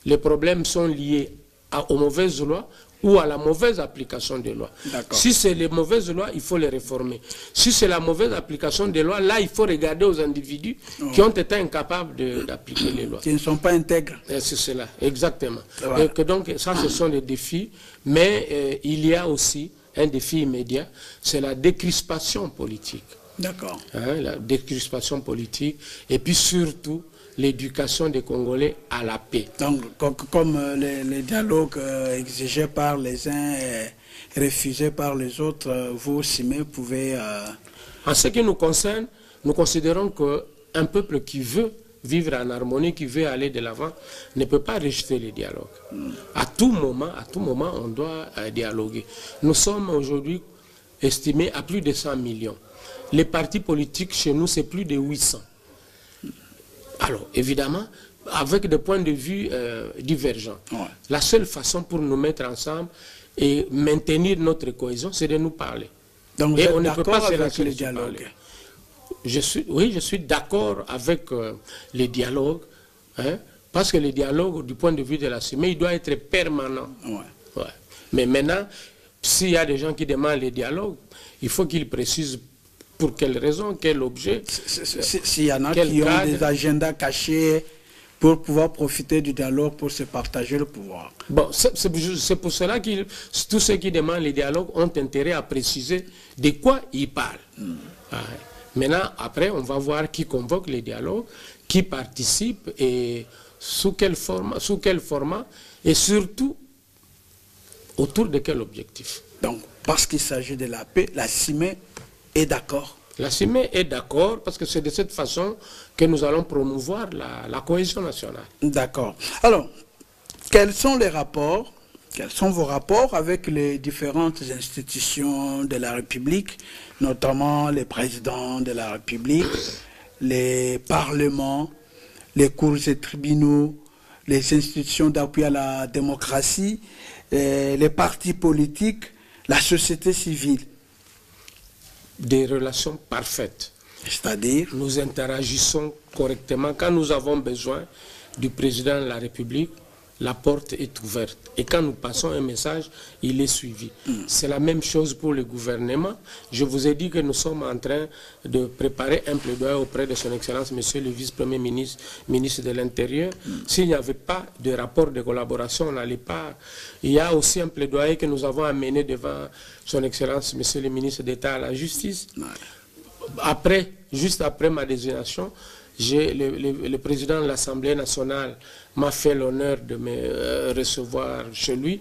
les problèmes sont liés aux mauvaises lois ou à la mauvaise application des lois. Si c'est les mauvaises lois, il faut les réformer. Si c'est la mauvaise application des lois, là, il faut regarder aux individus qui ont été incapables d'appliquer les lois.
Qui ne sont pas intègres.
C'est cela, exactement. Et que donc, ça, ce sont les défis. Mais il y a aussi un défi immédiat, c'est la décrispation politique.
D'accord.
La décrispation politique. Et puis surtout, l'éducation des Congolais à la paix.
Donc, comme les dialogues exigés par les uns et refusés par les autres, vous, CIME, pouvez...
En ce qui nous concerne, nous considérons que un peuple qui veut vivre en harmonie, qui veut aller de l'avant, ne peut pas rejeter le dialogue. À tout moment, on doit dialoguer. Nous sommes aujourd'hui estimés à plus de 100 millions. Les partis politiques chez nous, c'est plus de 800. Alors, évidemment, avec des points de vue divergents. Ouais. La seule façon pour nous mettre ensemble et maintenir notre cohésion, c'est de nous parler.
Donc,
et
vous
on
êtes
ne peut pas se
avec le
dialogue.
dialogue.
Oui, je suis d'accord avec les dialogues, hein, parce que le dialogue, du point de vue de la CIME, il doit être permanent. Ouais. Ouais. Mais maintenant, s'il y a des gens qui demandent le dialogue, il faut qu'ils précisent pour quelle raison, quel objet.
S'il y en a qui ont des agendas cachés pour pouvoir profiter du dialogue, pour se partager le pouvoir. Bon,
c'est pour cela que tous ceux qui demandent le dialogue ont intérêt à préciser de quoi ils parlent. Ouais. Maintenant, après, on va voir qui convoque les dialogues, qui participe et sous quel format et surtout autour de quel objectif.
Donc, parce qu'il s'agit de la paix, la CIME est d'accord.
La CIME est d'accord parce que c'est de cette façon que nous allons promouvoir la cohésion nationale.
D'accord. Alors, quels sont les rapports? Quels sont vos rapports avec les différentes institutions de la République, notamment les présidents de la République, les parlements, les cours et tribunaux, les institutions d'appui à la démocratie, les partis politiques, la société civile?
Des relations parfaites.
C'est-à-dire?
Nous interagissons correctement. Quand nous avons besoin du président de la République, la porte est ouverte. Et quand nous passons un message, il est suivi. C'est la même chose pour le gouvernement. Je vous ai dit que nous sommes en train de préparer un plaidoyer auprès de son Excellence, Monsieur le Vice-Premier ministre, ministre de l'Intérieur. S'il n'y avait pas de rapport de collaboration, on n'allait pas... Il y a aussi un plaidoyer que nous avons amené devant son Excellence, Monsieur le ministre d'État à la Justice. Après, juste après ma désignation, le président de l'Assemblée nationale m'a fait l'honneur de me recevoir chez lui.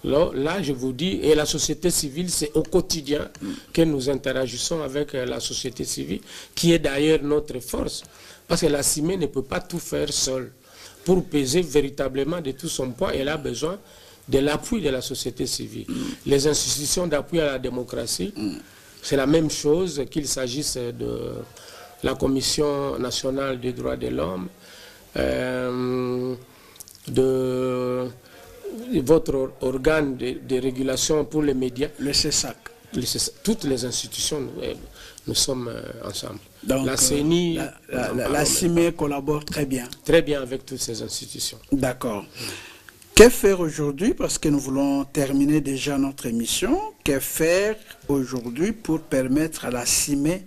Là, je vous dis, et la société civile, c'est au quotidien que nous interagissons avec la société civile, qui est d'ailleurs notre force. Parce que la CIME ne peut pas tout faire seule. Pour peser véritablement de tout son poids, elle a besoin de l'appui de la société civile. Les institutions d'appui à la démocratie, c'est la même chose qu'il s'agisse de la Commission nationale des droits de l'homme, de votre organe de régulation pour les médias.
Le CESAC.
Toutes les institutions, nous sommes ensemble.
Donc,
la CENI...
la CIME collabore très bien.
Très bien avec toutes ces institutions.
D'accord. Que faire aujourd'hui, parce que nous voulons terminer déjà notre émission, que faire aujourd'hui pour permettre à la CIME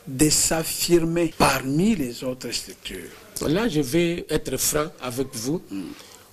de s'affirmer parmi les autres structures?
Là, je vais être franc avec vous.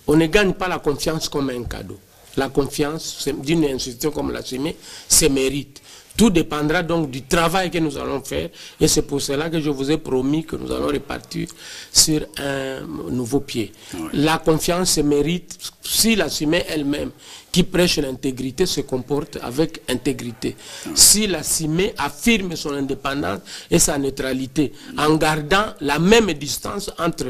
On ne gagne pas la confiance comme un cadeau. La confiance d'une institution comme la CIME se mérite. Tout dépendra donc du travail que nous allons faire. Et c'est pour cela que je vous ai promis que nous allons repartir sur un nouveau pied. Oui. La confiance se mérite si la CIME elle-même, qui prêche l'intégrité, se comporte avec intégrité. Oui. Si la CIME affirme son indépendance et sa neutralité, en gardant la même distance entre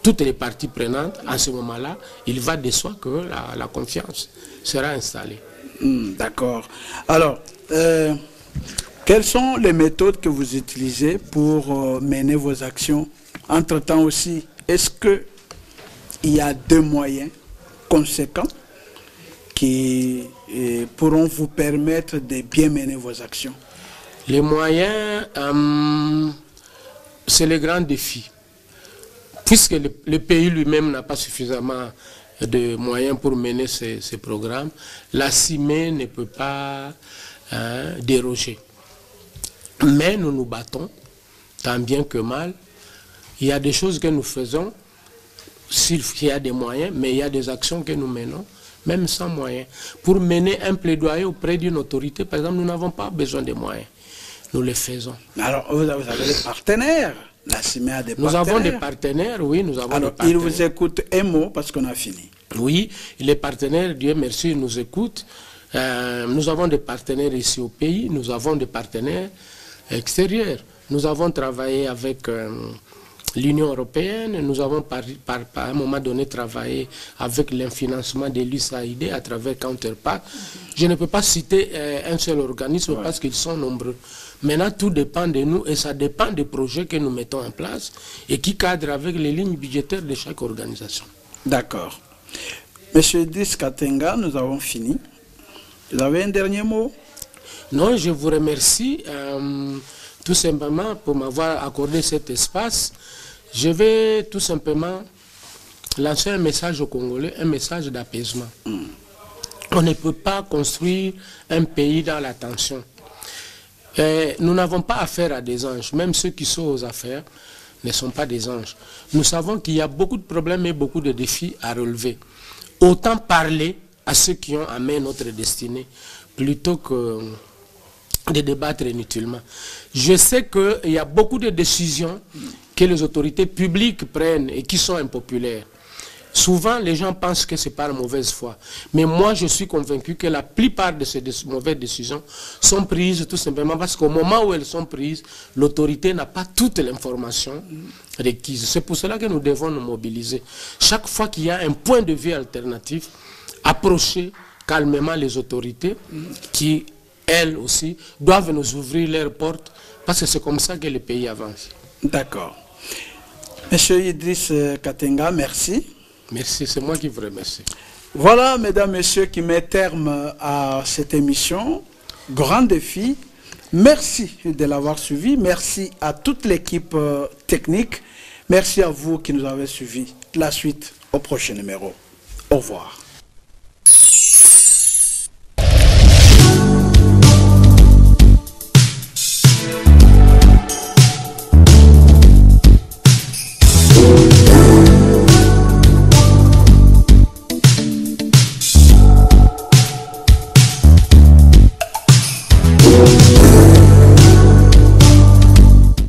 toutes les parties prenantes, en ce moment-là, il va de soi que la confiance sera installée.
D'accord. Alors, quelles sont les méthodes que vous utilisez pour mener vos actions? Entre-temps aussi, est-ce qu'il y a des moyens conséquents qui pourront vous permettre de bien mener vos actions?
Les moyens, c'est le grand défi. Puisque le pays lui-même n'a pas suffisamment de moyens pour mener ces programmes, la CIME ne peut pas déroger. Mais nous nous battons, tant bien que mal. Il y a des choses que nous faisons, s'il y a des moyens, mais il y a des actions que nous menons, même sans moyens. Pour mener un plaidoyer auprès d'une autorité, par exemple, nous n'avons pas besoin de moyens. Nous les faisons.
Alors, vous avez des partenaires. La CIME a des partenaires.
Nous avons des partenaires, oui, nous avons
des partenaires. Ils vous écoutent un mot parce qu'on a fini.
Oui, les partenaires, Dieu merci, nous écoutent. Nous avons des partenaires ici au pays, nous avons des partenaires extérieurs. nous avons travaillé avec l'Union européenne, nous avons par un moment donné travaillé avec le financement de l'USAID à travers Counterpart. Je ne peux pas citer un seul organisme parce qu'ils sont nombreux. Maintenant, tout dépend de nous et ça dépend des projets que nous mettons en place et qui cadrent avec les lignes budgétaires de chaque organisation.
D'accord. Monsieur Idriss Katenga, nous avons fini. Vous avez un dernier mot?
Non, je vous remercie tout simplement pour m'avoir accordé cet espace. Je vais tout simplement lancer un message aux Congolais, un message d'apaisement. On ne peut pas construire un pays dans la tension. Nous n'avons pas affaire à des anges. Même ceux qui sont aux affaires ne sont pas des anges. Nous savons qu'il y a beaucoup de problèmes et beaucoup de défis à relever. Autant parler à ceux qui ont amené notre destinée plutôt que de débattre inutilement. Je sais qu'il y a beaucoup de décisions que les autorités publiques prennent et qui sont impopulaires. Souvent, les gens pensent que c'est par mauvaise foi. Mais moi, je suis convaincu que la plupart de ces mauvaises décisions sont prises tout simplement parce qu'au moment où elles sont prises, l'autorité n'a pas toute l'information requise. C'est pour cela que nous devons nous mobiliser. Chaque fois qu'il y a un point de vue alternatif, approcher calmement les autorités qui, elles aussi, doivent nous ouvrir leurs portes parce que c'est comme ça que le pays avance.
D'accord. Monsieur Idriss Katenga, merci.
Merci, c'est moi qui vous remercie.
Voilà, mesdames, messieurs, qui met terme à cette émission. Grand défi. Merci de l'avoir suivi. Merci à toute l'équipe technique. Merci à vous qui nous avez suivis. La suite au prochain numéro. Au revoir.